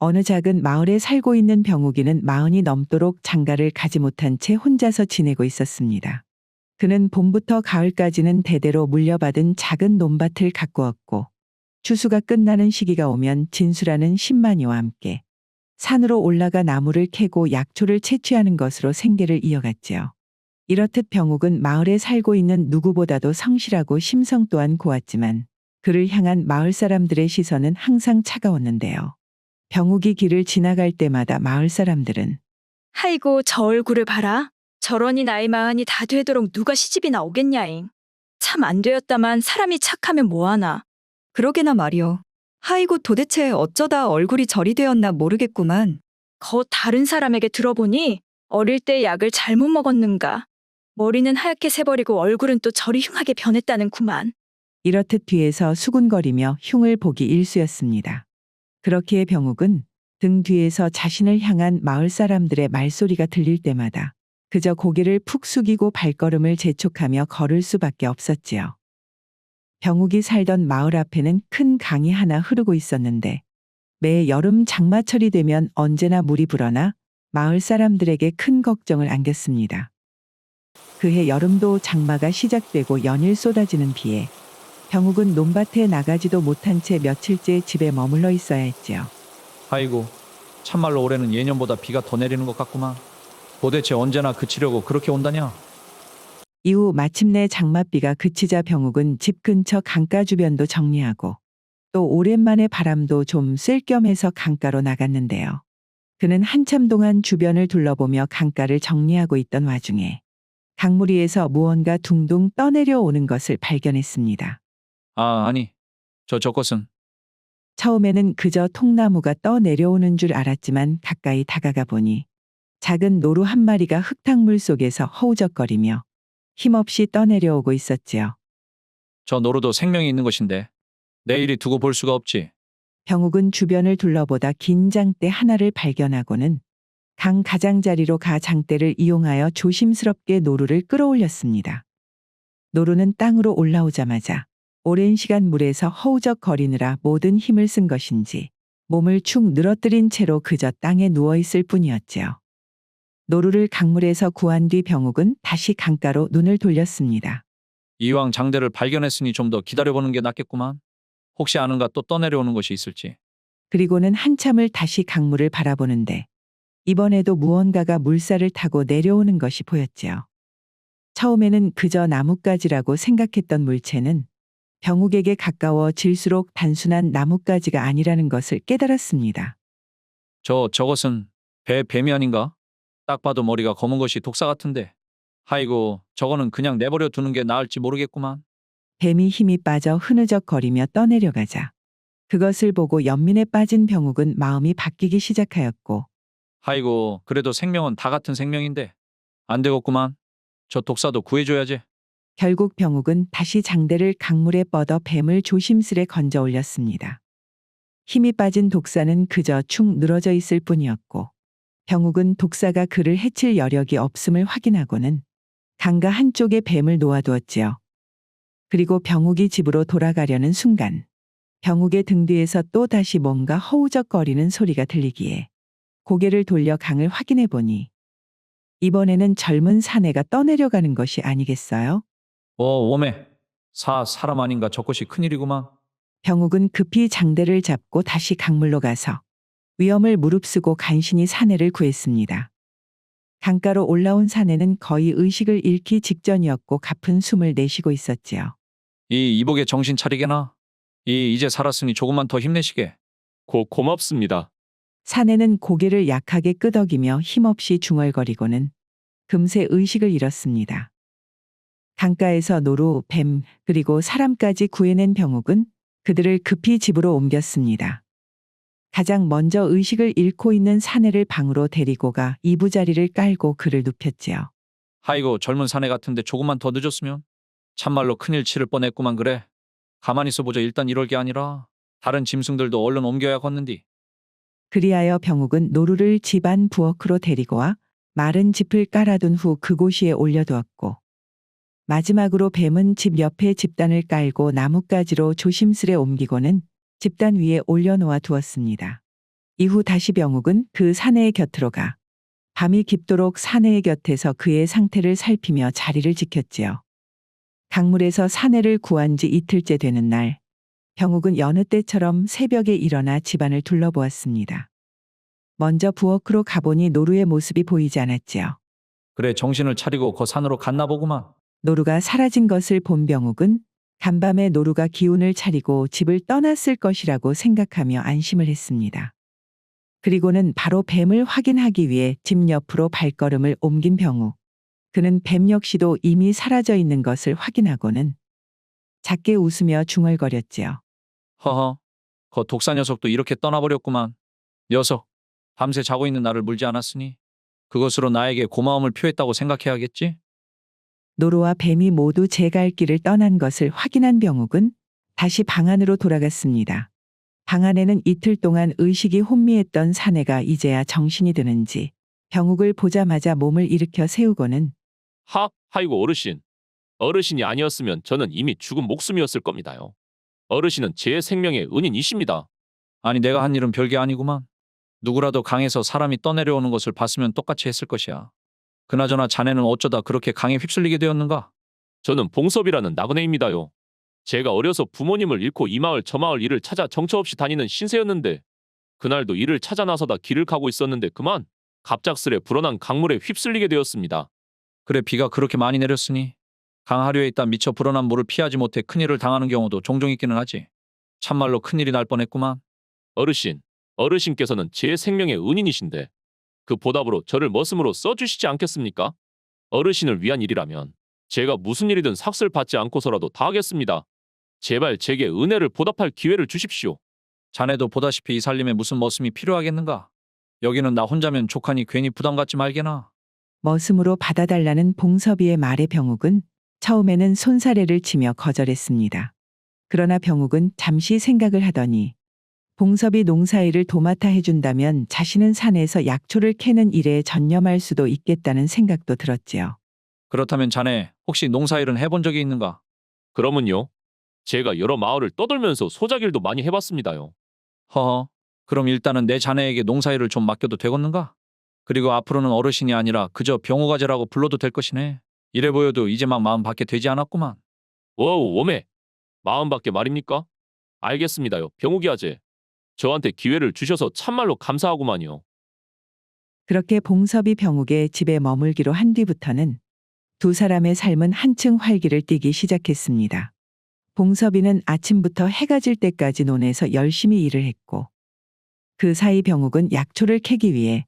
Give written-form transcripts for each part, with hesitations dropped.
어느 작은 마을에 살고 있는 병욱이는 40이 넘도록 장가를 가지 못한 채 혼자서 지내고 있었습니다. 그는 봄부터 가을까지는 대대로 물려받은 작은 논밭을 가꾸었고 추수가 끝나는 시기가 오면 진수라는 신만이와 함께 산으로 올라가 나무를 캐고 약초를 채취하는 것으로 생계를 이어갔지요. 이렇듯 병욱은 마을에 살고 있는 누구보다도 성실하고 심성 또한 고왔지만 그를 향한 마을 사람들의 시선은 항상 차가웠는데요. 병욱이 길을 지나갈 때마다 마을 사람들은 아이고 저 얼굴을 봐라. 저러니 나이 40이 다 되도록 누가 시집이나 오겠냐잉. 참 안 되었다만 사람이 착하면 뭐하나. 그러게나 말이여. 아이고 도대체 어쩌다 얼굴이 저리 되었나 모르겠구만. 거 다른 사람에게 들어보니 어릴 때 약을 잘못 먹었는가. 머리는 하얗게 새버리고 얼굴은 또 저리 흉하게 변했다는구만. 이렇듯 뒤에서 수군거리며 흉을 보기 일쑤였습니다. 그렇기에 병욱은 등 뒤에서 자신을 향한 마을 사람들의 말소리가 들릴 때마다 그저 고개를 푹 숙이고 발걸음을 재촉하며 걸을 수밖에 없었지요. 병욱이 살던 마을 앞에는 큰 강이 하나 흐르고 있었는데 매 여름 장마철이 되면 언제나 물이 불어나 마을 사람들에게 큰 걱정을 안겼습니다. 그해 여름도 장마가 시작되고 연일 쏟아지는 비에 병욱은 논밭에 나가지도 못한 채 며칠째 집에 머물러 있어야 했지요. 아이고, 참말로 올해는 예년보다 비가 더 내리는 것 같구만. 도대체 언제나 그치려고 그렇게 온다냐? 이후 마침내 장맛비가 그치자 병욱은 집 근처 강가 주변도 정리하고 또 오랜만에 바람도 좀 쐴 겸 해서 강가로 나갔는데요. 그는 한참 동안 주변을 둘러보며 강가를 정리하고 있던 와중에 강물 위에서 무언가 둥둥 떠내려 오는 것을 발견했습니다. 아니, 저것은. 처음에는 그저 통나무가 떠내려오는 줄 알았지만 가까이 다가가 보니 작은 노루 한 마리가 흙탕물 속에서 허우적거리며 힘없이 떠내려오고 있었지요. 저 노루도 생명이 있는 것인데 내일이 두고 볼 수가 없지. 병욱은 주변을 둘러보다 긴 장대 하나를 발견하고는 강 가장자리로 가 장대를 이용하여 조심스럽게 노루를 끌어올렸습니다. 노루는 땅으로 올라오자마자 오랜 시간 물에서 허우적거리느라 모든 힘을 쓴 것인지 몸을 축 늘어뜨린 채로 그저 땅에 누워있을 뿐이었지요. 노루를 강물에서 구한 뒤 병욱은 다시 강가로 눈을 돌렸습니다. 이왕 장대를 발견했으니 좀 더 기다려보는 게 낫겠구만. 혹시 아는가 또 떠내려오는 것이 있을지. 그리고는 한참을 다시 강물을 바라보는데 이번에도 무언가가 물살을 타고 내려오는 것이 보였지요. 처음에는 그저 나뭇가지라고 생각했던 물체는 병욱에게 가까워질수록 단순한 나뭇가지가 아니라는 것을 깨달았습니다. 저것은 뱀이 아닌가? 딱 봐도 머리가 검은 것이 독사 같은데. 아이고, 저거는 그냥 내버려 두는 게 나을지 모르겠구만. 뱀이 힘이 빠져 흐느적거리며 떠내려가자 그것을 보고 연민에 빠진 병욱은 마음이 바뀌기 시작하였고 아이고, 그래도 생명은 다 같은 생명인데. 안 되겠구만. 저 독사도 구해줘야지. 결국 병욱은 다시 장대를 강물에 뻗어 뱀을 조심스레 건져 올렸습니다. 힘이 빠진 독사는 그저 축 늘어져 있을 뿐이었고 병욱은 독사가 그를 해칠 여력이 없음을 확인하고는 강가 한쪽에 뱀을 놓아두었지요. 그리고 병욱이 집으로 돌아가려는 순간 병욱의 등 뒤에서 또 다시 뭔가 허우적거리는 소리가 들리기에 고개를 돌려 강을 확인해 보니 이번에는 젊은 사내가 떠내려가는 것이 아니겠어요? 오메. 사람 아닌가 저것이 큰일이구만. 병욱은 급히 장대를 잡고 다시 강물로 가서 위험을 무릅쓰고 간신히 사내를 구했습니다. 강가로 올라온 사내는 거의 의식을 잃기 직전이었고 가쁜 숨을 내쉬고 있었지요. 이 이복에 정신 차리게나. 이제 살았으니 조금만 더 힘내시게. 고맙습니다. 사내는 고개를 약하게 끄덕이며 힘없이 중얼거리고는 금세 의식을 잃었습니다. 강가에서 노루, 뱀, 그리고 사람까지 구해낸 병욱은 그들을 급히 집으로 옮겼습니다. 가장 먼저 의식을 잃고 있는 사내를 방으로 데리고 가 이부자리를 깔고 그를 눕혔지요. 아이고, 젊은 사내 같은데 조금만 더 늦었으면 참말로 큰일 치를 뻔했구만. 그래. 가만히 있어보자. 일단 이럴 게 아니라 다른 짐승들도 얼른 옮겨야 걷는디. 그리하여 병욱은 노루를 집안 부엌으로 데리고 와 마른 짚을 깔아둔 후 그곳 위에 올려두었고 마지막으로 뱀은 집 옆에 집단을 깔고 나뭇가지로 조심스레 옮기고는 집단 위에 올려놓아 두었습니다. 이후 다시 병욱은 그 사내의 곁으로 가 밤이 깊도록 사내의 곁에서 그의 상태를 살피며 자리를 지켰지요. 강물에서 사내를 구한 지 이틀째 되는 날, 병욱은 여느 때처럼 새벽에 일어나 집안을 둘러보았습니다. 먼저 부엌으로 가보니 노루의 모습이 보이지 않았지요. 그래 정신을 차리고 거 산으로 갔나 보구만. 노루가 사라진 것을 본 병욱은 간밤에 노루가 기운을 차리고 집을 떠났을 것이라고 생각하며 안심을 했습니다. 그리고는 바로 뱀을 확인하기 위해 집 옆으로 발걸음을 옮긴 병욱. 그는 뱀 역시도 이미 사라져 있는 것을 확인하고는 작게 웃으며 중얼거렸지요. 허허. 거 독사 녀석도 이렇게 떠나버렸구만. 녀석. 밤새 자고 있는 나를 물지 않았으니 그것으로 나에게 고마움을 표했다고 생각해야겠지? 노루와 뱀이 모두 제 갈 길을 떠난 것을 확인한 병욱은 다시 방 안으로 돌아갔습니다. 방 안에는 이틀 동안 의식이 혼미했던 사내가 이제야 정신이 드는지 병욱을 보자마자 몸을 일으켜 세우고는 하이고 어르신. 어르신이 아니었으면 저는 이미 죽은 목숨이었을 겁니다요. 어르신은 제 생명의 은인이십니다. 아니 내가 한 일은 별게 아니구만. 누구라도 강에서 사람이 떠내려오는 것을 봤으면 똑같이 했을 것이야. 그나저나 자네는 어쩌다 그렇게 강에 휩쓸리게 되었는가? 저는 봉섭이라는 나그네입니다요. 제가 어려서 부모님을 잃고 이 마을 저 마을 일을 찾아 정처 없이 다니는 신세였는데 그날도 일을 찾아 나서다 길을 가고 있었는데 그만 갑작스레 불어난 강물에 휩쓸리게 되었습니다. 그래 비가 그렇게 많이 내렸으니 강 하류에 있다 미처 불어난 물을 피하지 못해 큰일을 당하는 경우도 종종 있기는 하지. 참말로 큰일이 날 뻔했구만. 어르신께서는 제 생명의 은인이신데 그 보답으로 저를 머슴으로 써주시지 않겠습니까? 어르신을 위한 일이라면 제가 무슨 일이든 삭슬 받지 않고서라도 다 하겠습니다. 제발 제게 은혜를 보답할 기회를 주십시오. 자네도 보다시피 이 살림에 무슨 머슴이 필요하겠는가? 여기는 나 혼자면 족하니 괜히 부담 갖지 말게나. 머슴으로 받아달라는 봉섭이의 말에 병욱은 처음에는 손사래를 치며 거절했습니다. 그러나 병욱은 잠시 생각을 하더니 봉섭이 농사일을 도맡아 해준다면 자신은 산에서 약초를 캐는 일에 전념할 수도 있겠다는 생각도 들었지요. 그렇다면 자네 혹시 농사일은 해본 적이 있는가? 그러면요. 제가 여러 마을을 떠돌면서 소작일도 많이 해봤습니다요. 허허. 그럼 일단은 내 자네에게 농사일을 좀 맡겨도 되겠는가? 그리고 앞으로는 어르신이 아니라 그저 병호가제라고 불러도 될 것이네. 이래 보여도 이제 막 마음 받게 되지 않았구만. 워우 오메. 마음밖에 말입니까? 알겠습니다요. 병욱이 아재. 저한테 기회를 주셔서 참말로 감사하구만요. 그렇게 봉섭이 병욱의 집에 머물기로 한 뒤부터는 두 사람의 삶은 한층 활기를 띠기 시작했습니다. 봉섭이는 아침부터 해가 질 때까지 논에서 열심히 일을 했고 그 사이 병욱은 약초를 캐기 위해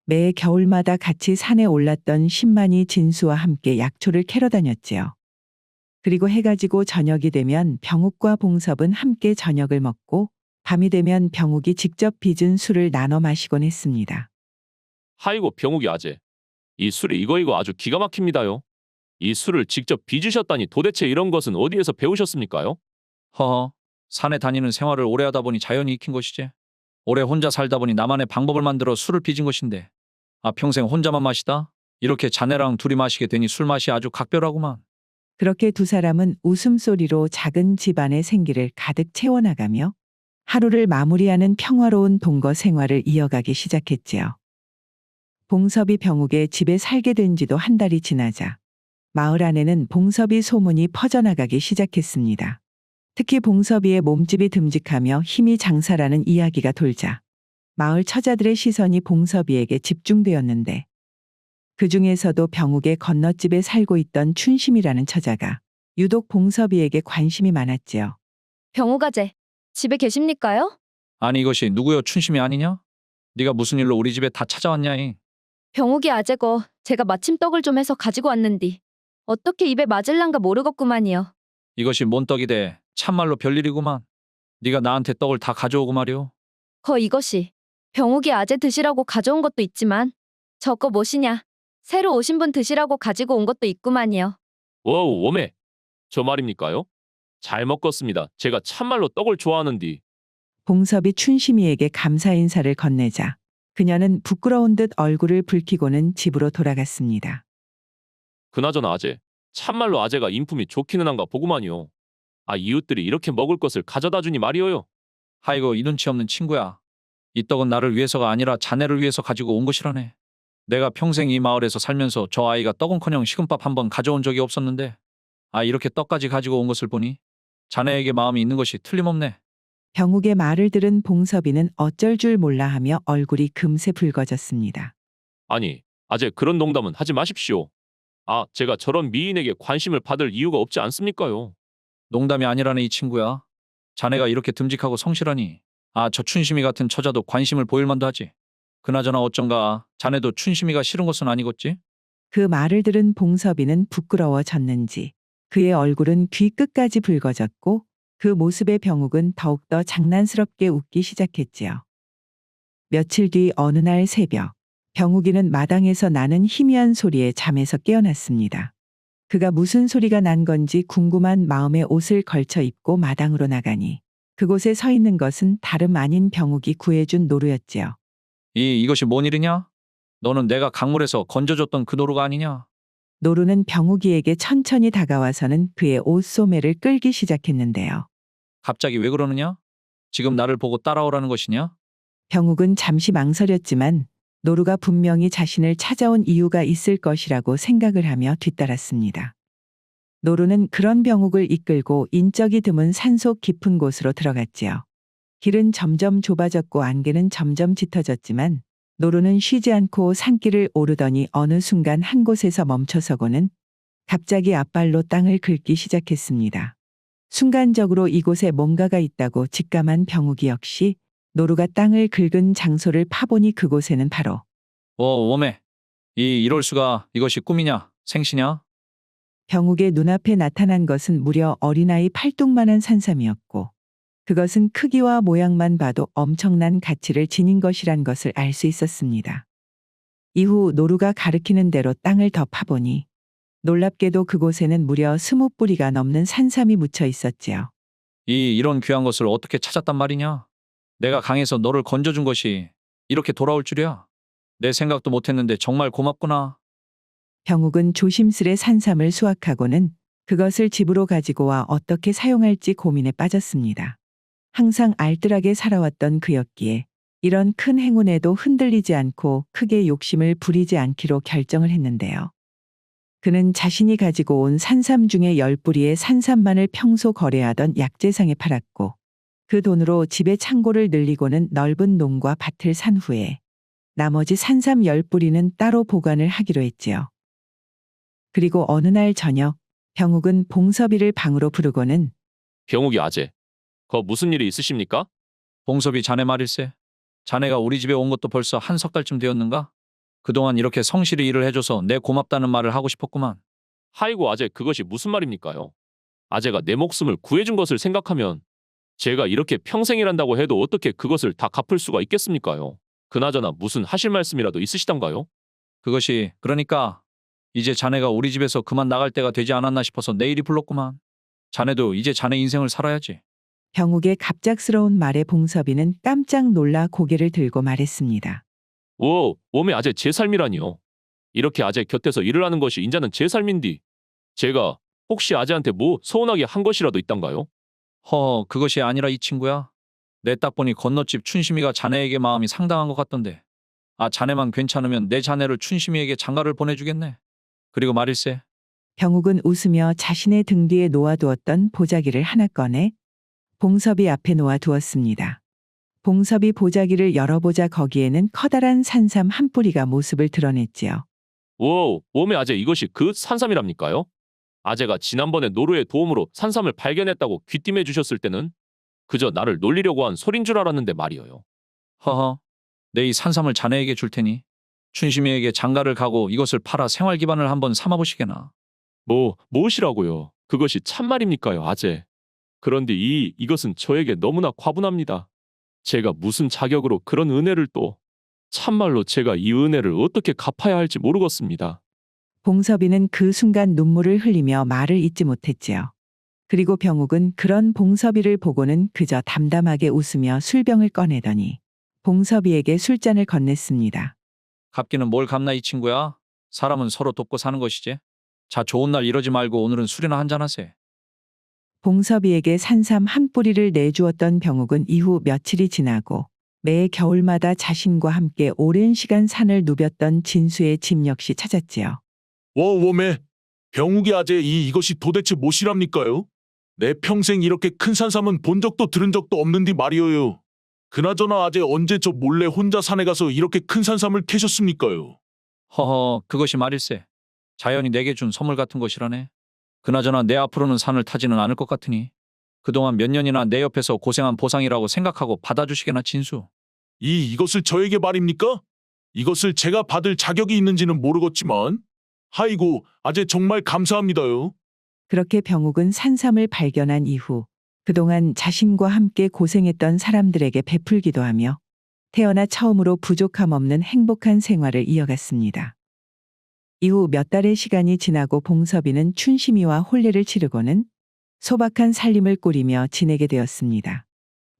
매 겨울마다 같이 산에 올랐던 신만이 진수와 함께 약초를 캐러 다녔지요. 그리고 해가 지고 저녁이 되면 병욱과 봉섭은 함께 저녁을 먹고 밤이 되면 병욱이 직접 빚은 술을 나눠 마시곤 했습니다. 하이고 병욱이 아재. 이 술이 이거 아주 기가 막힙니다요. 이 술을 직접 빚으셨다니 도대체 이런 것은 어디에서 배우셨습니까요? 허허. 산에 다니는 생활을 오래 하다 보니 자연이 익힌 것이지. 오래 혼자 살다 보니 나만의 방법을 만들어 술을 빚은 것인데. 아 평생 혼자만 마시다? 이렇게 자네랑 둘이 마시게 되니 술맛이 아주 각별하구만. 그렇게 두 사람은 웃음소리로 작은 집안의 생기를 가득 채워나가며 하루를 마무리하는 평화로운 동거 생활을 이어가기 시작했지요. 봉섭이 병욱의 집에 살게 된 지도 한 달이 지나자 마을 안에는 봉섭이 소문이 퍼져나가기 시작했습니다. 특히 봉섭이의 몸집이 듬직하며 힘이 장사라는 이야기가 돌자 마을 처자들의 시선이 봉섭이에게 집중되었는데 그 중에서도 병욱의 건너집에 살고 있던 춘심이라는 처자가 유독 봉섭이에게 관심이 많았지요. 병호가제, 집에 계십니까요? 아니 이것이 누구여 춘심이 아니냐? 네가 무슨 일로 우리 집에 다 찾아왔냐이? 병욱이 아재거, 제가 마침 떡을 좀 해서 가지고 왔는디. 어떻게 입에 맞을란가 모르겠구만이요. 이것이 뭔 떡이 돼. 참말로 별일이구만. 네가 나한테 떡을 다 가져오고 말이오. 거 이것이 병욱이 아재 드시라고 가져온 것도 있지만 저거 무엇이냐? 새로 오신 분 드시라고 가지고 온 것도 있구만이요. 워우 오메. 저 말입니까요? 잘 먹겠습니다. 제가 참말로 떡을 좋아하는디. 봉섭이 춘심이에게 감사 인사를 건네자 그녀는 부끄러운 듯 얼굴을 붉히고는 집으로 돌아갔습니다. 그나저나 아재. 참말로 아재가 인품이 좋기는 한가 보구만요. 아 이웃들이 이렇게 먹을 것을 가져다 주니 말이오요. 아이고 이 눈치 없는 친구야. 이 떡은 나를 위해서가 아니라 자네를 위해서 가지고 온 것이라네. 내가 평생 이 마을에서 살면서 저 아이가 떡은커녕 식은밥 한 번 가져온 적이 없었는데 이렇게 떡까지 가지고 온 것을 보니 자네에게 마음이 있는 것이 틀림없네. 병욱의 말을 들은 봉섭이는 어쩔 줄 몰라 하며 얼굴이 금세 붉어졌습니다. 아니, 아재 그런 농담은 하지 마십시오. 제가 저런 미인에게 관심을 받을 이유가 없지 않습니까요? 농담이 아니라네 이 친구야. 자네가 이렇게 듬직하고 성실하니 저 춘심이 같은 처자도 관심을 보일 만도 하지. 그나저나 어쩐가 자네도 춘심이가 싫은 것은 아니겠지? 그 말을 들은 봉섭이는 부끄러워졌는지 그의 얼굴은 귀 끝까지 붉어졌고 그 모습에 병욱은 더욱더 장난스럽게 웃기 시작했지요. 며칠 뒤 어느 날 새벽, 병욱이는 마당에서 나는 희미한 소리에 잠에서 깨어났습니다. 그가 무슨 소리가 난 건지 궁금한 마음에 옷을 걸쳐 입고 마당으로 나가니 그곳에 서 있는 것은 다름 아닌 병욱이 구해준 노루였지요. 이것이 뭔 일이냐? 너는 내가 강물에서 건져줬던 그 노루가 아니냐? 노루는 병욱이에게 천천히 다가와서는 그의 옷소매를 끌기 시작했는데요. 갑자기 왜 그러느냐? 지금 나를 보고 따라오라는 것이냐? 병욱은 잠시 망설였지만 노루가 분명히 자신을 찾아온 이유가 있을 것이라고 생각을 하며 뒤따랐습니다. 노루는 그런 병욱을 이끌고 인적이 드문 산속 깊은 곳으로 들어갔지요. 길은 점점 좁아졌고 안개는 점점 짙어졌지만 노루는 쉬지 않고 산길을 오르더니 어느 순간 한 곳에서 멈춰서고는 갑자기 앞발로 땅을 긁기 시작했습니다. 순간적으로 이곳에 뭔가가 있다고 직감한 병욱이 역시 노루가 땅을 긁은 장소를 파보니 그곳에는 바로 워메. 이럴 수가. 이것이 꿈이냐? 생시냐? 병욱의 눈앞에 나타난 것은 무려 어린아이 팔뚝만한 산삼이었고 그것은 크기와 모양만 봐도 엄청난 가치를 지닌 것이란 것을 알 수 있었습니다. 이후 노루가 가리키는 대로 땅을 더 파보니 놀랍게도 그곳에는 무려 20뿌리가 넘는 산삼이 묻혀 있었지요. 이런 귀한 것을 어떻게 찾았단 말이냐? 내가 강에서 너를 건져준 것이 이렇게 돌아올 줄이야. 내 생각도 못했는데 정말 고맙구나. 병욱은 조심스레 산삼을 수확하고는 그것을 집으로 가지고 와 어떻게 사용할지 고민에 빠졌습니다. 항상 알뜰하게 살아왔던 그였기에 이런 큰 행운에도 흔들리지 않고 크게 욕심을 부리지 않기로 결정을 했는데요. 그는 자신이 가지고 온 산삼 중에 10뿌리의 산삼만을 평소 거래하던 약재상에 팔았고 그 돈으로 집의 창고를 늘리고는 넓은 농과 밭을 산 후에 나머지 산삼 10뿌리는 따로 보관을 하기로 했지요. 그리고 어느 날 저녁 병욱은 봉섭이를 방으로 부르고는 병욱이 아재, 무슨 일이 있으십니까? 봉섭이 자네 말일세. 자네가 우리 집에 온 것도 벌써 한 석 달쯤 되었는가? 그동안 이렇게 성실히 일을 해줘서 내 고맙다는 말을 하고 싶었구만. 하이고 아재 그것이 무슨 말입니까요? 아재가 내 목숨을 구해준 것을 생각하면 제가 이렇게 평생 일한다고 해도 어떻게 그것을 다 갚을 수가 있겠습니까요? 그나저나 무슨 하실 말씀이라도 있으시던가요? 그것이 그러니까 이제 자네가 우리 집에서 그만 나갈 때가 되지 않았나 싶어서 내일이 불렀구만. 자네도 이제 자네 인생을 살아야지. 병욱의 갑작스러운 말에 봉섭이는 깜짝 놀라 고개를 들고 말했습니다. 웜에 아재 제 삶이라니요. 이렇게 아재 곁에서 일을 하는 것이 인자는 제 삶인디. 제가 혹시 아재한테 뭐 서운하게 한 것이라도 있단가요? 그것이 아니라 이 친구야. 내 딱 보니 건너집 춘심이가 자네에게 마음이 상당한 것 같던데. 자네만 괜찮으면 내 자네를 춘심이에게 장가를 보내주겠네. 그리고 말일세. 병욱은 웃으며 자신의 등 뒤에 놓아두었던 보자기를 하나 꺼내 봉섭이 앞에 놓아두었습니다. 봉섭이 보자기를 열어보자 거기에는 커다란 산삼 한 뿌리가 모습을 드러냈지요. 웜에 아재 이것이 그 산삼이랍니까요? 아재가 지난번에 노루의 도움으로 산삼을 발견했다고 귀띔해 주셨을 때는 그저 나를 놀리려고 한 소린 줄 알았는데 말이에요. 내 이 산삼을 자네에게 줄 테니 춘심이에게 장가를 가고 이것을 팔아 생활 기반을 한번 삼아보시게나. 무엇이라고요? 그것이 참말입니까요, 아재? 그런데 이것은 저에게 너무나 과분합니다. 제가 무슨 자격으로 그런 은혜를 또... 참말로 제가 이 은혜를 어떻게 갚아야 할지 모르겠습니다. 봉섭이는 그 순간 눈물을 흘리며 말을 잇지 못했지요. 그리고 병욱은 그런 봉섭이를 보고는 그저 담담하게 웃으며 술병을 꺼내더니 봉섭이에게 술잔을 건넸습니다. 갚기는 뭘 갚나 이 친구야. 사람은 서로 돕고 사는 것이지. 자, 좋은 날 이러지 말고 오늘은 술이나 한잔하세. 봉섭이에게 산삼 한 뿌리를 내주었던 병욱은 이후 며칠이 지나고 매 겨울마다 자신과 함께 오랜 시간 산을 누볐던 진수의 집 역시 찾았지요. 워웜에 병욱이 아재 이것이 도대체 무엇이랍니까요? 내 평생 이렇게 큰 산삼은 본 적도 들은 적도 없는디 말이어요. 그나저나 아재 언제 저 몰래 혼자 산에 가서 이렇게 큰 산삼을 캐셨습니까요? 허허, 그것이 말일세. 자연이 내게 준 선물 같은 것이라네. 그나저나 내 앞으로는 산을 타지는 않을 것 같으니 그동안 몇 년이나 내 옆에서 고생한 보상이라고 생각하고 받아주시게나 진수. 이것을 저에게 말입니까? 이것을 제가 받을 자격이 있는지는 모르겠지만 하이고 아재 정말 감사합니다요. 그렇게 병욱은 산삼을 발견한 이후 그동안 자신과 함께 고생했던 사람들에게 베풀기도 하며 태어나 처음으로 부족함 없는 행복한 생활을 이어갔습니다. 이후 몇 달의 시간이 지나고 봉섭이는 춘심이와 혼례를 치르고는 소박한 살림을 꾸리며 지내게 되었습니다.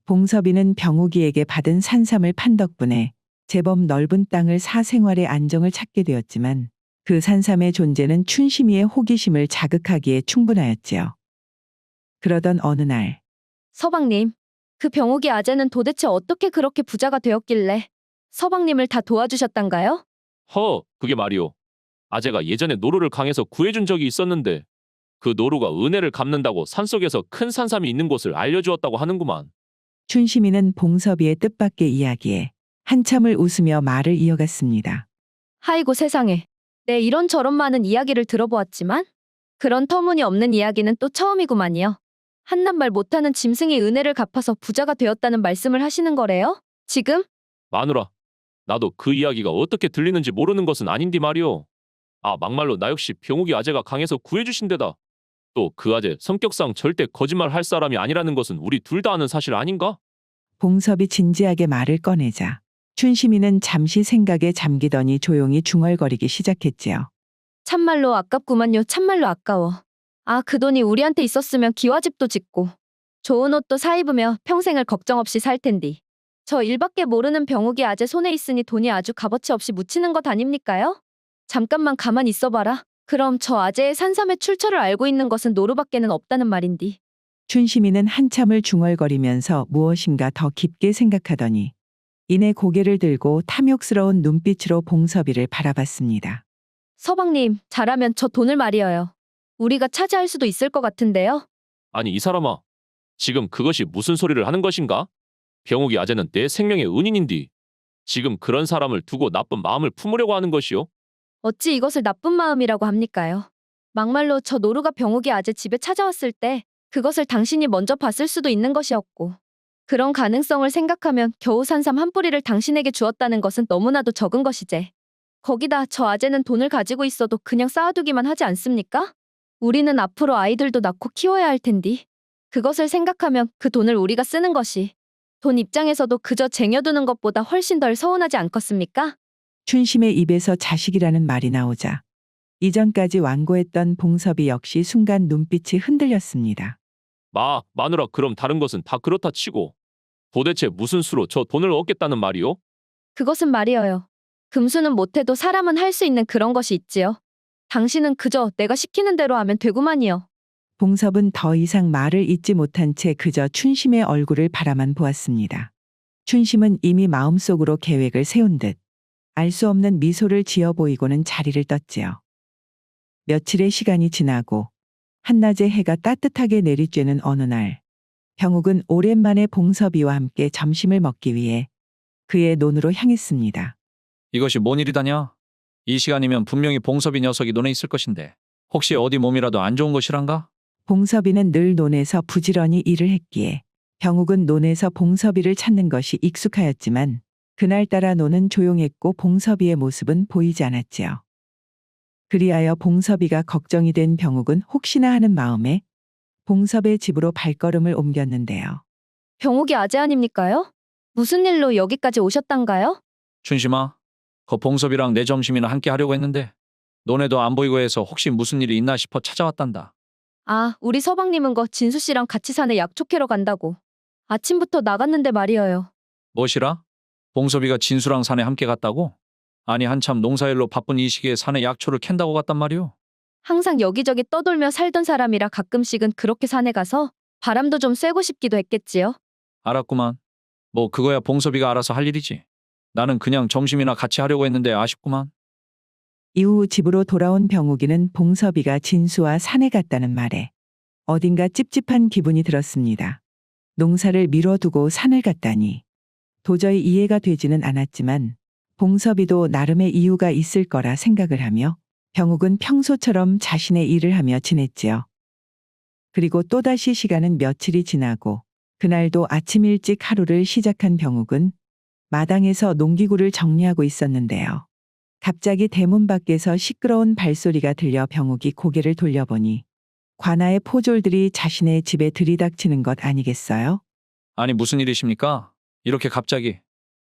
봉섭이는 병욱이에게 받은 산삼을 판 덕분에 제법 넓은 땅을 사 생활의 안정을 찾게 되었지만 그 산삼의 존재는 춘심이의 호기심을 자극하기에 충분하였지요. 그러던 어느 날 서방님, 그 병욱이 아재는 도대체 어떻게 그렇게 부자가 되었길래 서방님을 다 도와주셨단가요? 그게 말이오. 아재가 예전에 노루를 강에서 구해준 적이 있었는데 그 노루가 은혜를 갚는다고 산속에서 큰 산삼이 있는 곳을 알려주었다고 하는구만. 춘심이는 봉섭이의 뜻밖의 이야기에 한참을 웃으며 말을 이어갔습니다. 아이고 세상에. 내 이런저런 많은 이야기를 들어보았지만 그런 터무니없는 이야기는 또 처음이구만요. 한낱말 못하는 짐승이 은혜를 갚아서 부자가 되었다는 말씀을 하시는 거래요? 지금? 마누라, 나도 그 이야기가 어떻게 들리는지 모르는 것은 아닌디 말이오. 막말로 나 역시 병욱이 아재가 강에서 구해주신 데다. 또 그 아재 성격상 절대 거짓말 할 사람이 아니라는 것은 우리 둘 다 아는 사실 아닌가? 봉섭이 진지하게 말을 꺼내자 춘심이는 잠시 생각에 잠기더니 조용히 중얼거리기 시작했지요. 참말로 아깝구만요. 참말로 아까워. 그 돈이 우리한테 있었으면 기와집도 짓고 좋은 옷도 사 입으며 평생을 걱정 없이 살 텐디. 저 일밖에 모르는 병욱이 아재 손에 있으니 돈이 아주 값어치 없이 묻히는 것 아닙니까요? 잠깐만 가만 있어봐라. 그럼 저 아재의 산삼의 출처를 알고 있는 것은 노루밖에는 없다는 말인디. 춘심이는 한참을 중얼거리면서 무엇인가 더 깊게 생각하더니 이내 고개를 들고 탐욕스러운 눈빛으로 봉섭이를 바라봤습니다. 서방님, 잘하면 저 돈을 말이어요. 우리가 차지할 수도 있을 것 같은데요. 아니 이 사람아, 지금 그것이 무슨 소리를 하는 것인가? 병욱이 아재는 내 생명의 은인인디. 지금 그런 사람을 두고 나쁜 마음을 품으려고 하는 것이오? 어찌 이것을 나쁜 마음이라고 합니까요? 막말로 저 노루가 병욱이 아재 집에 찾아왔을 때 그것을 당신이 먼저 봤을 수도 있는 것이었고 그런 가능성을 생각하면 겨우 산삼 한 뿌리를 당신에게 주었다는 것은 너무나도 적은 것이제. 거기다 저 아재는 돈을 가지고 있어도 그냥 쌓아두기만 하지 않습니까? 우리는 앞으로 아이들도 낳고 키워야 할 텐디. 그것을 생각하면 그 돈을 우리가 쓰는 것이 돈 입장에서도 그저 쟁여두는 것보다 훨씬 덜 서운하지 않겠습니까? 춘심의 입에서 자식이라는 말이 나오자 이전까지 완고했던 봉섭이 역시 순간 눈빛이 흔들렸습니다. 마누라, 그럼 다른 것은 다 그렇다 치고 도대체 무슨 수로 저 돈을 얻겠다는 말이오? 그것은 말이어요. 금수는 못해도 사람은 할 수 있는 그런 것이 있지요. 당신은 그저 내가 시키는 대로 하면 되구만이요. 봉섭은 더 이상 말을 잇지 못한 채 그저 춘심의 얼굴을 바라만 보았습니다. 춘심은 이미 마음속으로 계획을 세운 듯 알 수 없는 미소를 지어 보이고는 자리를 떴지요. 며칠의 시간이 지나고 한낮에 해가 따뜻하게 내리쬐는 어느 날 병욱은 오랜만에 봉섭이와 함께 점심을 먹기 위해 그의 논으로 향했습니다. 이것이 뭔 일이다냐? 이 시간이면 분명히 봉섭이 녀석이 논에 있을 것인데 혹시 어디 몸이라도 안 좋은 것이란가? 봉섭이는 늘 논에서 부지런히 일을 했기에 병욱은 논에서 봉섭이를 찾는 것이 익숙하였지만 그날따라 논은 조용했고 봉섭이의 모습은 보이지 않았지요. 그리하여 봉섭이가 걱정이 된 병욱은 혹시나 하는 마음에 봉섭의 집으로 발걸음을 옮겼는데요. 병욱이 아재 아닙니까요? 무슨 일로 여기까지 오셨단가요? 춘심아, 그 봉섭이랑 내 점심이나 함께 하려고 했는데 논에도 안 보이고 해서 혹시 무슨 일이 있나 싶어 찾아왔단다. 우리 서방님은 거 진수 씨랑 같이 산에 약초 캐러 간다고. 아침부터 나갔는데 말이어요. 무엇이라? 봉섭이가 진수랑 산에 함께 갔다고? 아니 한참 농사일로 바쁜 이 시기에 산에 약초를 캔다고 갔단 말이오? 항상 여기저기 떠돌며 살던 사람이라 가끔씩은 그렇게 산에 가서 바람도 좀 쐬고 싶기도 했겠지요. 알았구만. 뭐 그거야 봉섭이가 알아서 할 일이지. 나는 그냥 점심이나 같이 하려고 했는데 아쉽구만. 이후 집으로 돌아온 병욱이는 봉섭이가 진수와 산에 갔다는 말에 어딘가 찝찝한 기분이 들었습니다. 농사를 미뤄두고 산을 갔다니. 도저히 이해가 되지는 않았지만 봉섭이도 나름의 이유가 있을 거라 생각을 하며 병욱은 평소처럼 자신의 일을 하며 지냈지요. 그리고 또다시 시간은 며칠이 지나고 그날도 아침 일찍 하루를 시작한 병욱은 마당에서 농기구를 정리하고 있었는데요. 갑자기 대문 밖에서 시끄러운 발소리가 들려 병욱이 고개를 돌려보니 관아의 포졸들이 자신의 집에 들이닥치는 것 아니겠어요? 아니 무슨 일이십니까? 이렇게 갑자기.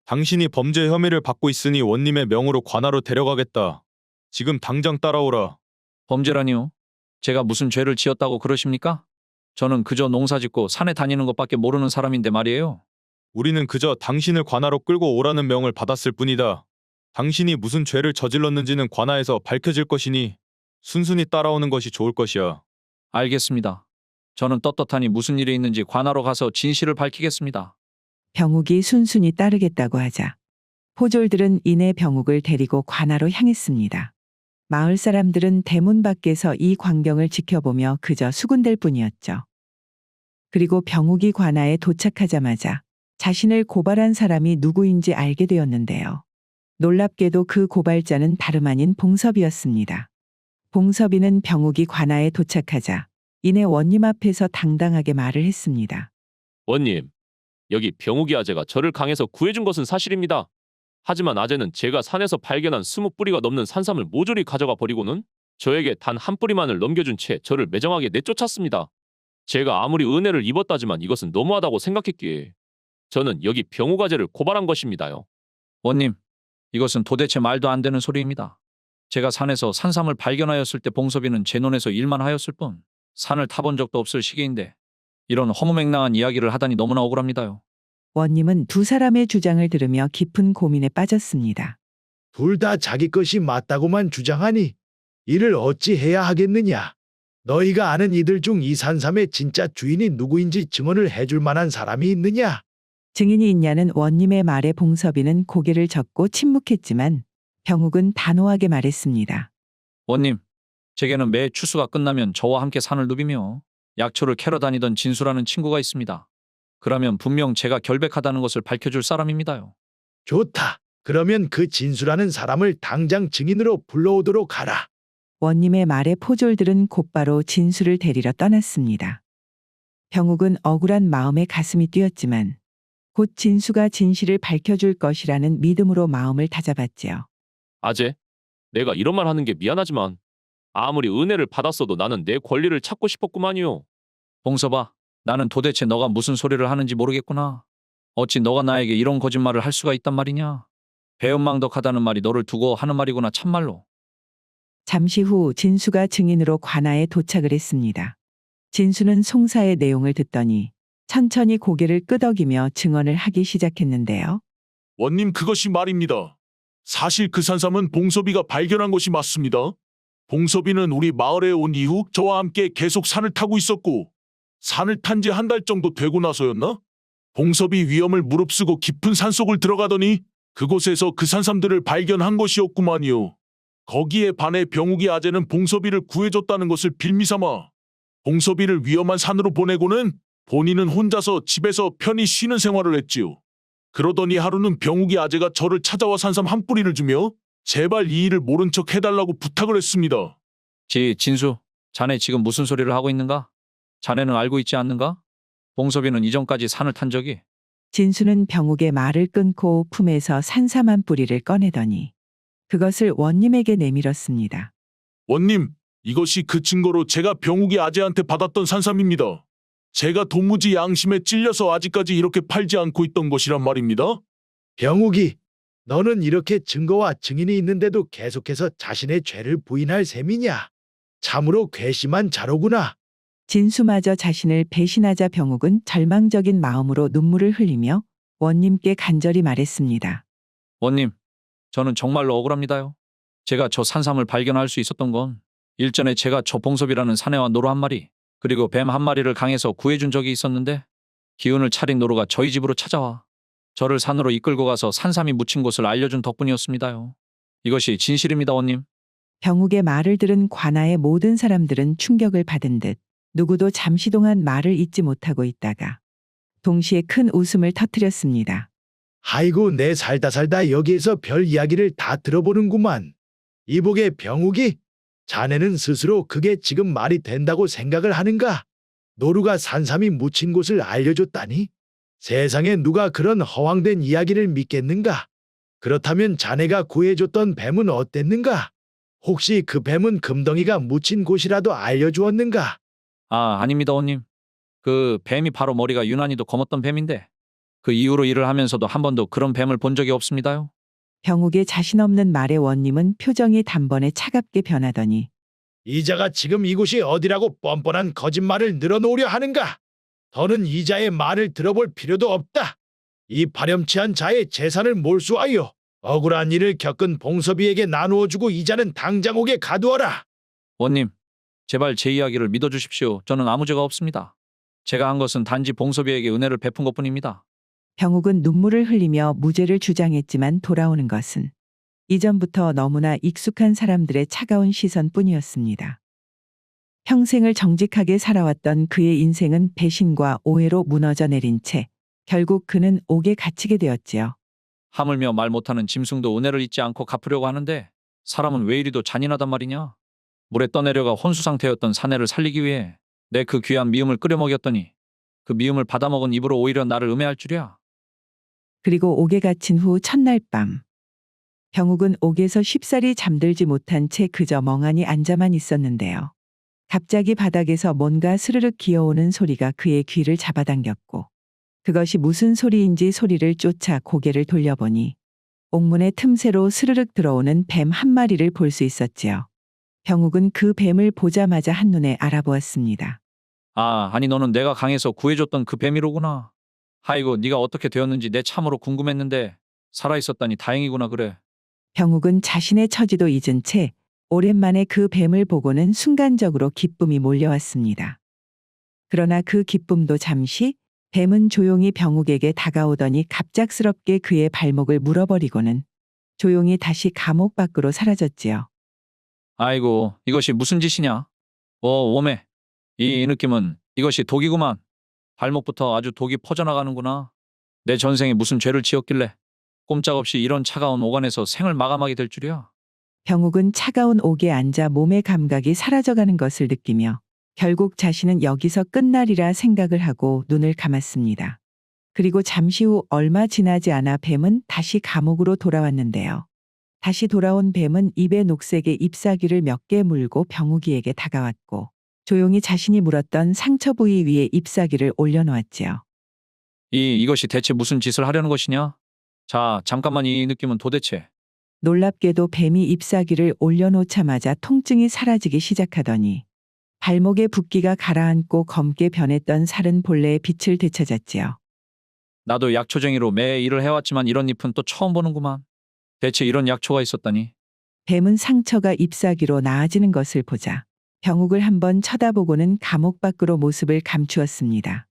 당신이 범죄 혐의를 받고 있으니 원님의 명으로 관하로 데려가겠다. 지금 당장 따라오라. 범죄라니요? 제가 무슨 죄를 지었다고 그러십니까? 저는 그저 농사짓고 산에 다니는 것밖에 모르는 사람인데 말이에요. 우리는 그저 당신을 관하로 끌고 오라는 명을 받았을 뿐이다. 당신이 무슨 죄를 저질렀는지는 관하에서 밝혀질 것이니 순순히 따라오는 것이 좋을 것이야. 알겠습니다. 저는 떳떳하니 무슨 일이 있는지 관하로 가서 진실을 밝히겠습니다. 병욱이 순순히 따르겠다고 하자 포졸들은 이내 병욱을 데리고 관아로 향했습니다. 마을 사람들은 대문 밖에서 이 광경을 지켜보며 그저 수군댈 뿐이었죠. 그리고 병욱이 관아에 도착하자마자 자신을 고발한 사람이 누구인지 알게 되었는데요. 놀랍게도 그 고발자는 다름 아닌 봉섭이었습니다. 봉섭이는 병욱이 관아에 도착하자 이내 원님 앞에서 당당하게 말을 했습니다. 원님, 여기 병욱이 아재가 저를 강에서 구해준 것은 사실입니다. 하지만 아재는 제가 산에서 발견한 20뿌리가 넘는 산삼을 모조리 가져가 버리고는 저에게 단 한 뿌리만을 넘겨준 채 저를 매정하게 내쫓았습니다. 제가 아무리 은혜를 입었다지만 이것은 너무하다고 생각했기에 저는 여기 병욱 아재를 고발한 것입니다요. 원님, 이것은 도대체 말도 안 되는 소리입니다. 제가 산에서 산삼을 발견하였을 때 봉섭이는 제 눈에서 일만 하였을 뿐 산을 타본 적도 없을 시기인데 이런 허무맹랑한 이야기를 하다니 너무나 억울합니다요. 원님은 두 사람의 주장을 들으며 깊은 고민에 빠졌습니다. 둘 다 자기 것이 맞다고만 주장하니 이를 어찌 해야 하겠느냐. 너희가 아는 이들 중 이 산삼의 진짜 주인이 누구인지 증언을 해줄 만한 사람이 있느냐? 증인이 있냐는 원님의 말에 봉섭이는 고개를 젓고 침묵했지만 병욱은 단호하게 말했습니다. 원님, 제게는 매 추수가 끝나면 저와 함께 산을 누비며 약초를 캐러 다니던 진수라는 친구가 있습니다. 그러면 분명 제가 결백하다는 것을 밝혀줄 사람입니다요. 좋다. 그러면 그 진수라는 사람을 당장 증인으로 불러오도록 하라. 원님의 말에 포졸들은 곧바로 진수를 데리러 떠났습니다. 병욱은 억울한 마음에 가슴이 뛰었지만 곧 진수가 진실을 밝혀줄 것이라는 믿음으로 마음을 다잡았지요. 아재, 내가 이런 말 하는 게 미안하지만 아무리 은혜를 받았어도 나는 내 권리를 찾고 싶었구만요. 봉섭아, 나는 도대체 너가 무슨 소리를 하는지 모르겠구나. 어찌 너가 나에게 이런 거짓말을 할 수가 있단 말이냐. 배은망덕하다는 말이 너를 두고 하는 말이구나 참말로. 잠시 후 진수가 증인으로 관아에 도착을 했습니다. 진수는 송사의 내용을 듣더니 천천히 고개를 끄덕이며 증언을 하기 시작했는데요. 원님 그것이 말입니다. 사실 그 산삼은 봉섭이가 발견한 것이 맞습니다. 봉섭이는 우리 마을에 온 이후 저와 함께 계속 산을 타고 있었고 산을 탄 지 한 달 정도 되고 나서였나? 봉섭이 위험을 무릅쓰고 깊은 산속을 들어가더니 그곳에서 그 산삼들을 발견한 것이었구만요. 거기에 반해 병욱이 아재는 봉섭이를 구해줬다는 것을 빌미삼아 봉섭이를 위험한 산으로 보내고는 본인은 혼자서 집에서 편히 쉬는 생활을 했지요. 그러더니 하루는 병욱이 아재가 저를 찾아와 산삼 한 뿌리를 주며 제발 이 일을 모른 척 해달라고 부탁을 했습니다. 진수, 자네 지금 무슨 소리를 하고 있는가? 자네는 알고 있지 않는가? 봉섭이는 이전까지 산을 탄 적이. 진수는 병욱의 말을 끊고 품에서 산삼 한 뿌리를 꺼내더니 그것을 원님에게 내밀었습니다. 원님, 이것이 그 증거로 제가 병욱이 아재한테 받았던 산삼입니다. 제가 도무지 양심에 찔려서 아직까지 이렇게 팔지 않고 있던 것이란 말입니다. 병욱이, 너는 이렇게 증거와 증인이 있는데도 계속해서 자신의 죄를 부인할 셈이냐? 참으로 괘씸한 자로구나. 진수마저 자신을 배신하자 병욱은 절망적인 마음으로 눈물을 흘리며 원님께 간절히 말했습니다. 원님, 저는 정말로 억울합니다요. 제가 저 산삼을 발견할 수 있었던 건 일전에 제가 저 봉섭이라는 사내와 노루 한 마리 그리고 뱀 한 마리를 강에서 구해준 적이 있었는데 기운을 차린 노루가 저희 집으로 찾아와 저를 산으로 이끌고 가서 산삼이 묻힌 곳을 알려준 덕분이었습니다요. 이것이 진실입니다, 원님. 병욱의 말을 들은 관아의 모든 사람들은 충격을 받은 듯 누구도 잠시 동안 말을 잇지 못하고 있다가 동시에 큰 웃음을 터뜨렸습니다. 아이고 내 살다 여기에서 별 이야기를 다 들어보는구만. 이복의 병욱이 자네는 스스로 그게 지금 말이 된다고 생각을 하는가? 노루가 산삼이 묻힌 곳을 알려줬다니? 세상에 누가 그런 허황된 이야기를 믿겠는가? 그렇다면 자네가 구해줬던 뱀은 어땠는가? 혹시 그 뱀은 금덩이가 묻힌 곳이라도 알려주었는가? 아, 아닙니다, 원님. 그 뱀이 바로 머리가 유난히도 검었던 뱀인데 그 이후로 일을 하면서도 한 번도 그런 뱀을 본 적이 없습니다요. 병욱의 자신 없는 말에 원님은 표정이 단번에 차갑게 변하더니 이자가 지금 이곳이 어디라고 뻔뻔한 거짓말을 늘어놓으려 하는가? 더는 이자의 말을 들어볼 필요도 없다. 이 파렴치한 자의 재산을 몰수하여 억울한 일을 겪은 봉섭이에게 나누어주고 이자는 당장 옥에 가두어라. 원님, 제발 제 이야기를 믿어주십시오. 저는 아무 죄가 없습니다. 제가 한 것은 단지 봉섭이에게 은혜를 베푼 것뿐입니다. 병욱은 눈물을 흘리며 무죄를 주장했지만 돌아오는 것은 이전부터 너무나 익숙한 사람들의 차가운 시선뿐이었습니다. 평생을 정직하게 살아왔던 그의 인생은 배신과 오해로 무너져 내린 채 결국 그는 옥에 갇히게 되었지요. 하물며 말 못하는 짐승도 은혜를 잊지 않고 갚으려고 하는데 사람은 왜 이리도 잔인하단 말이냐. 물에 떠내려가 혼수 상태였던 사내를 살리기 위해 내 그 귀한 미음을 끓여 먹였더니 그 미음을 받아먹은 입으로 오히려 나를 음해할 줄이야. 그리고 옥에 갇힌 후 첫날 밤 병욱은 옥에서 쉽사리 잠들지 못한 채 그저 멍하니 앉아만 있었는데요. 갑자기 바닥에서 뭔가 스르륵 기어오는 소리가 그의 귀를 잡아당겼고 그것이 무슨 소리인지 소리를 쫓아 고개를 돌려보니 옥문의 틈새로 스르륵 들어오는 뱀 한 마리를 볼 수 있었지요. 병욱은 그 뱀을 보자마자 한눈에 알아보았습니다. 아, 아니 너는 내가 강에서 구해줬던 그 뱀이로구나. 아이고, 네가 어떻게 되었는지 내 참으로 궁금했는데 살아있었다니 다행이구나 그래. 병욱은 자신의 처지도 잊은 채 오랜만에 그 뱀을 보고는 순간적으로 기쁨이 몰려왔습니다. 그러나 그 기쁨도 잠시 뱀은 조용히 병욱에게 다가오더니 갑작스럽게 그의 발목을 물어버리고는 조용히 다시 감옥 밖으로 사라졌지요. 아이고, 이것이 무슨 짓이냐? 웜에. 이 느낌은 이것이 독이구만. 발목부터 아주 독이 퍼져나가는구나. 내 전생에 무슨 죄를 지었길래 꼼짝없이 이런 차가운 오간에서 생을 마감하게 될 줄이야. 병욱은 차가운 옥에 앉아 몸의 감각이 사라져가는 것을 느끼며 결국 자신은 여기서 끝날이라 생각을 하고 눈을 감았습니다. 그리고 잠시 후 얼마 지나지 않아 뱀은 다시 감옥으로 돌아왔는데요. 다시 돌아온 뱀은 입에 녹색의 잎사귀를 몇 개 물고 병욱이에게 다가왔고 조용히 자신이 물었던 상처 부위 위에 잎사귀를 올려놓았지요. 이것이 대체 무슨 짓을 하려는 것이냐? 자, 잠깐만 이 느낌은 도대체. 놀랍게도 뱀이 잎사귀를 올려놓자마자 통증이 사라지기 시작하더니 발목의 붓기가 가라앉고 검게 변했던 살은 본래의 빛을 되찾았지요. 나도 약초쟁이로 매 일을 해왔지만 이런 잎은 또 처음 보는구만. 대체 이런 약초가 있었다니. 뱀은 상처가 잎사귀로 나아지는 것을 보자 병욱을 한번 쳐다보고는 감옥 밖으로 모습을 감추었습니다.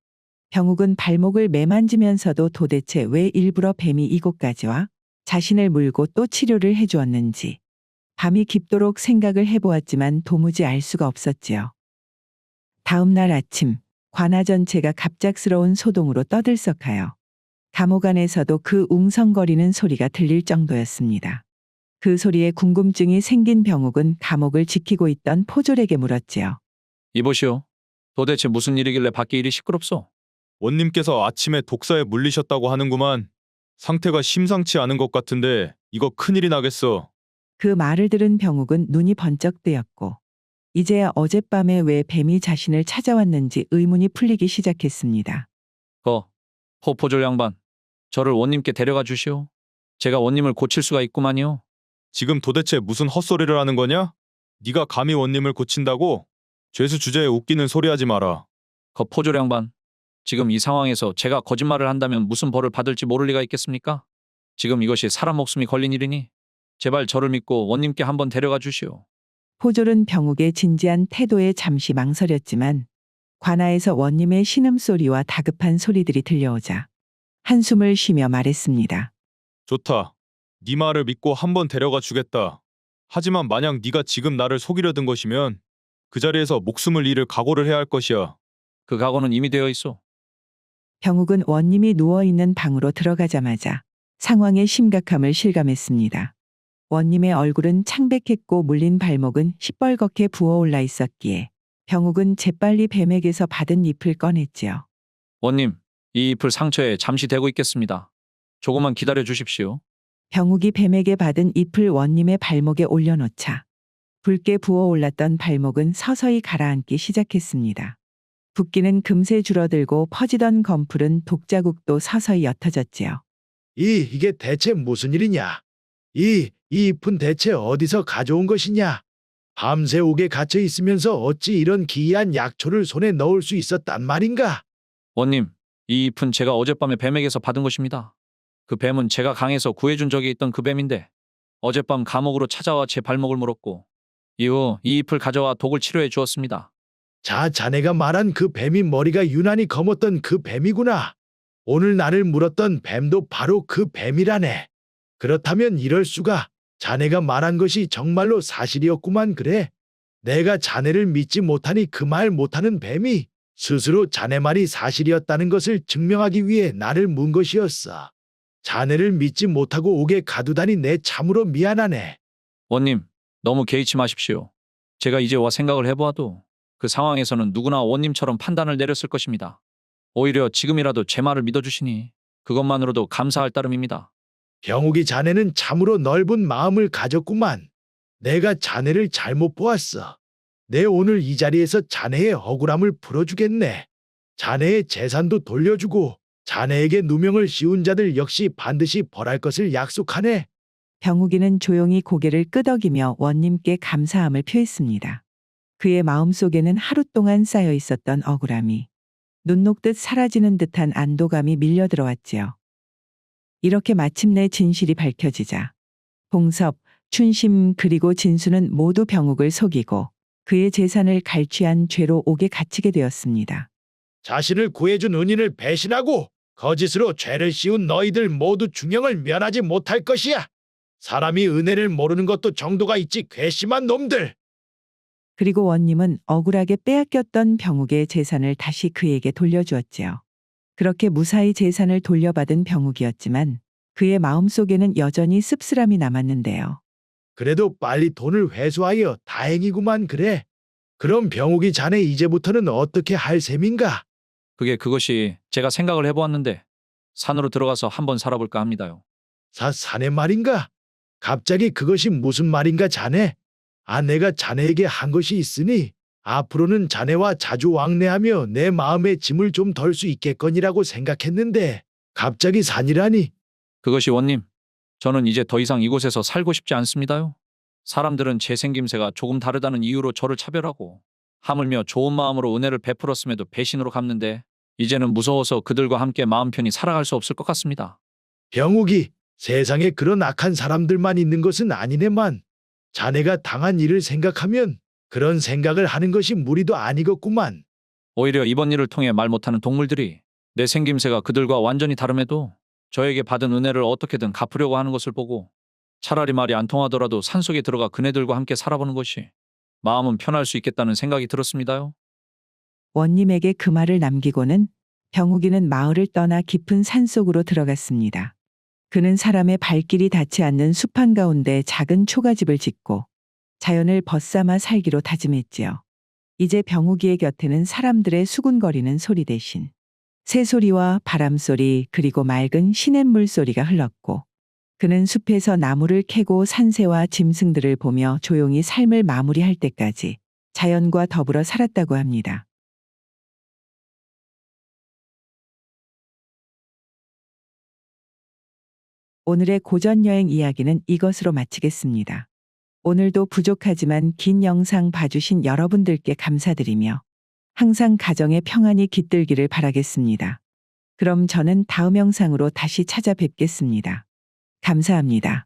병욱은 발목을 매만지면서도 도대체 왜 일부러 뱀이 이곳까지 와 자신을 물고 또 치료를 해주었는지 밤이 깊도록 생각을 해보았지만 도무지 알 수가 없었지요. 다음 날 아침 관아 전체가 갑작스러운 소동으로 떠들썩하여 감옥 안에서도 그 웅성거리는 소리가 들릴 정도였습니다. 그 소리에 궁금증이 생긴 병욱은 감옥을 지키고 있던 포졸에게 물었지요. 이보시오. 도대체 무슨 일이길래 밖에 일이 시끄럽소? 원님께서 아침에 독사에 물리셨다고 하는구만. 상태가 심상치 않은 것 같은데 이거 큰일이 나겠어. 그 말을 들은 병욱은 눈이 번쩍 뜨였고 이제야 어젯밤에 왜 뱀이 자신을 찾아왔는지 의문이 풀리기 시작했습니다. 포졸 양반. 저를 원님께 데려가 주시오. 제가 원님을 고칠 수가 있구만요. 지금 도대체 무슨 헛소리를 하는 거냐? 네가 감히 원님을 고친다고? 죄수 주제에 웃기는 소리 하지 마라. 포졸 양반. 지금 이 상황에서 제가 거짓말을 한다면 무슨 벌을 받을지 모를 리가 있겠습니까? 지금 이것이 사람 목숨이 걸린 일이니 제발 저를 믿고 원님께 한번 데려가 주시오. 포졸은 병욱의 진지한 태도에 잠시 망설였지만 관아에서 원님의 신음소리와 다급한 소리들이 들려오자 한숨을 쉬며 말했습니다. 좋다. 네 말을 믿고 한번 데려가 주겠다. 하지만 만약 네가 지금 나를 속이려 든 것이면 그 자리에서 목숨을 잃을 각오를 해야 할 것이야. 그 각오는 이미 되어 있어. 병욱은 원님이 누워있는 방으로 들어가자마자 상황의 심각함을 실감했습니다. 원님의 얼굴은 창백했고 물린 발목은 시뻘겋게 부어올라 있었기에 병욱은 재빨리 뱀에게서 받은 잎을 꺼냈지요. 원님, 이 잎을 상처에 잠시 대고 있겠습니다. 조금만 기다려 주십시오. 병욱이 뱀에게 받은 잎을 원님의 발목에 올려놓자 붉게 부어올랐던 발목은 서서히 가라앉기 시작했습니다. 붓기는 금세 줄어들고 퍼지던 검풀은 독자국도 서서히 옅어졌지요. 이게 대체 무슨 일이냐? 이 잎은 대체 어디서 가져온 것이냐? 밤새 옥에 갇혀 있으면서 어찌 이런 기이한 약초를 손에 넣을 수 있었단 말인가? 원님, 이 잎은 제가 어젯밤에 뱀에게서 받은 것입니다. 그 뱀은 제가 강에서 구해준 적이 있던 그 뱀인데 어젯밤 감옥으로 찾아와 제 발목을 물었고 이후 이 잎을 가져와 독을 치료해 주었습니다. 자네가 말한 그 뱀이 머리가 유난히 검었던 그 뱀이구나. 오늘 나를 물었던 뱀도 바로 그 뱀이라네. 그렇다면 이럴 수가. 자네가 말한 것이 정말로 사실이었구만. 그래. 내가 자네를 믿지 못하니 그 말 못하는 뱀이 스스로 자네 말이 사실이었다는 것을 증명하기 위해 나를 문 것이었어. 자네를 믿지 못하고 옥에 가두다니 내 참으로 미안하네. 원님, 너무 개의치 마십시오. 제가 이제 와 생각을 해보아도 그 상황에서는 누구나 원님처럼 판단을 내렸을 것입니다. 오히려 지금이라도 제 말을 믿어주시니 그것만으로도 감사할 따름입니다. 병욱이 자네는 참으로 넓은 마음을 가졌구만. 내가 자네를 잘못 보았어. 내 오늘 이 자리에서 자네의 억울함을 풀어주겠네. 자네의 재산도 돌려주고 자네에게 누명을 씌운 자들 역시 반드시 벌할 것을 약속하네. 병욱이는 조용히 고개를 끄덕이며 원님께 감사함을 표했습니다. 그의 마음속에는 하루 동안 쌓여 있었던 억울함이 눈 녹듯 사라지는 듯한 안도감이 밀려 들어왔지요. 이렇게 마침내 진실이 밝혀지자 봉섭, 춘심 그리고 진수는 모두 병욱을 속이고 그의 재산을 갈취한 죄로 옥에 갇히게 되었습니다. 자신을 구해준 은인을 배신하고 거짓으로 죄를 씌운 너희들 모두 중형을 면하지 못할 것이야. 사람이 은혜를 모르는 것도 정도가 있지 괘씸한 놈들. 그리고 원님은 억울하게 빼앗겼던 병욱의 재산을 다시 그에게 돌려주었지요. 그렇게 무사히 재산을 돌려받은 병욱이었지만 그의 마음속에는 여전히 씁쓸함이 남았는데요. 그래도 빨리 돈을 회수하여 다행이구만. 그래. 그럼 병욱이 자네 이제부터는 어떻게 할 셈인가? 그것이 제가 생각을 해보았는데 산으로 들어가서 한번 살아볼까 합니다요. 사내 말인가? 갑자기 그것이 무슨 말인가 자네? 내가 자네에게 한 것이 있으니 앞으로는 자네와 자주 왕래하며 내 마음의 짐을 좀 덜 수 있겠거니라고 생각했는데 갑자기 산이라니. 그것이 원님, 저는 이제 더 이상 이곳에서 살고 싶지 않습니다요. 사람들은 제 생김새가 조금 다르다는 이유로 저를 차별하고 하물며 좋은 마음으로 은혜를 베풀었음에도 배신으로 갚는데 이제는 무서워서 그들과 함께 마음 편히 살아갈 수 없을 것 같습니다. 병욱이 세상에 그런 악한 사람들만 있는 것은 아니네만 자네가 당한 일을 생각하면 그런 생각을 하는 것이 무리도 아니겠구만. 오히려 이번 일을 통해 말 못하는 동물들이 내 생김새가 그들과 완전히 다름에도 저에게 받은 은혜를 어떻게든 갚으려고 하는 것을 보고 차라리 말이 안 통하더라도 산속에 들어가 그네들과 함께 살아보는 것이 마음은 편할 수 있겠다는 생각이 들었습니다요. 원님에게 그 말을 남기고는 병욱이는 마을을 떠나 깊은 산속으로 들어갔습니다. 그는 사람의 발길이 닿지 않는 숲 한가운데 작은 초가집을 짓고 자연을 벗삼아 살기로 다짐했지요. 이제 병욱이의 곁에는 사람들의 수군거리는 소리 대신 새소리와 바람소리 그리고 맑은 시냇물 소리가 흘렀고 그는 숲에서 나무를 캐고 산새와 짐승들을 보며 조용히 삶을 마무리할 때까지 자연과 더불어 살았다고 합니다. 오늘의 고전여행 이야기는 이것으로 마치겠습니다. 오늘도 부족하지만 긴 영상 봐주신 여러분들께 감사드리며 항상 가정의 평안이 깃들기를 바라겠습니다. 그럼 저는 다음 영상으로 다시 찾아뵙겠습니다. 감사합니다.